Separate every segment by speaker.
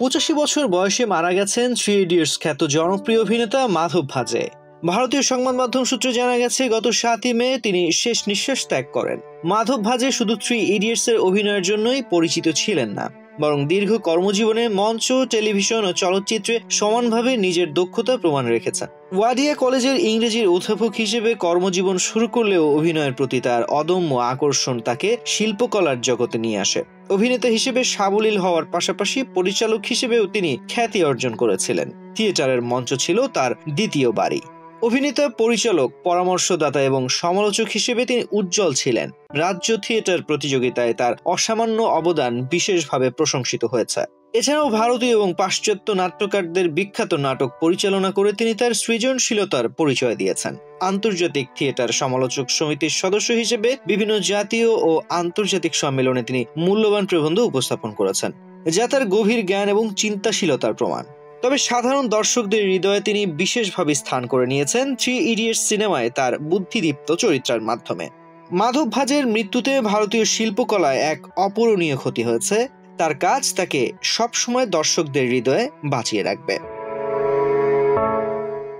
Speaker 1: 85 বছর বয়সে মারা গেছেন থ্রি ইডিয়টস খ্যাত জনপ্রিয় অভিনেতা মাধব ভাজে। ভারতীয় সংবাদ মাধ্যম সূত্রে জানা গেছে, গত 7 মে তিনি শেষ নিঃশ্বাস ত্যাগ করেন। মাধব ভাজে শুধু থ্রি ইডিয়টস এর অভিনয়ের জন্যই পরিচিত ছিলেন না, বরং দীর্ঘ কর্মজীবনে মঞ্চ, টেলিভিশন ও চলচ্চিত্রে সমানভাবে নিজের দক্ষতা প্রমাণ রেখেছেন। ওয়াডিয়া কলেজের ইংরেজির অধ্যাপক হিসেবে কর্মজীবন শুরু করলেও অভিনয়ের প্রতি তার অদম্য আকর্ষণ তাকে শিল্পকলার জগতে নিয়ে আসে। অভিনেতা হিসেবে সাবলীল হওয়ার পাশাপাশি পরিচালক হিসেবেও তিনি খ্যাতি অর্জন করেছিলেন। থিয়েটারের মঞ্চ ছিল তার দ্বিতীয় বাড়ি। অভিনেতা, পরিচালক, পরামর্শদাতা এবং সমালোচক হিসেবে তিনি উজ্জ্বল ছিলেন। রাজ্য থিয়েটার প্রতিযোগিতায় তার অসামান্য অবদান বিশেষভাবে প্রশংসিত হয়েছে। এছাড়াও ভারতীয় এবং পাশ্চাত্য নাট্যকারদের বিখ্যাত নাটক পরিচালনা করে তিনি তার সৃজনশীলতার পরিচয় দিয়েছেন। আন্তর্জাতিক থিয়েটার সমালোচক সমিতির সদস্য হিসেবে বিভিন্ন জাতীয় ও আন্তর্জাতিক সম্মেলনে তিনি মূল্যবান প্রবন্ধ উপস্থাপন করেছেন, যা তার গভীর জ্ঞান এবং চিন্তাশীলতার প্রমাণ। তবে সাধারণ দর্শকদের হৃদয়ে তিনি বিশেষভাবে স্থান করে নিয়েছেন থ্রি ইডিয়টস সিনেমায় তার বুদ্ধিদীপ্ত চরিত্রের মাধ্যমে। মাধব ভাজের মৃত্যুতে ভারতীয় শিল্পকলায় এক অপূরণীয় ক্ষতি হয়েছে। তার কাজ তাকে সবসময় দর্শকদের হৃদয়ে বাঁচিয়ে রাখবে।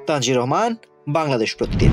Speaker 1: তানজির রহমান, বাংলাদেশ প্রতিদিন।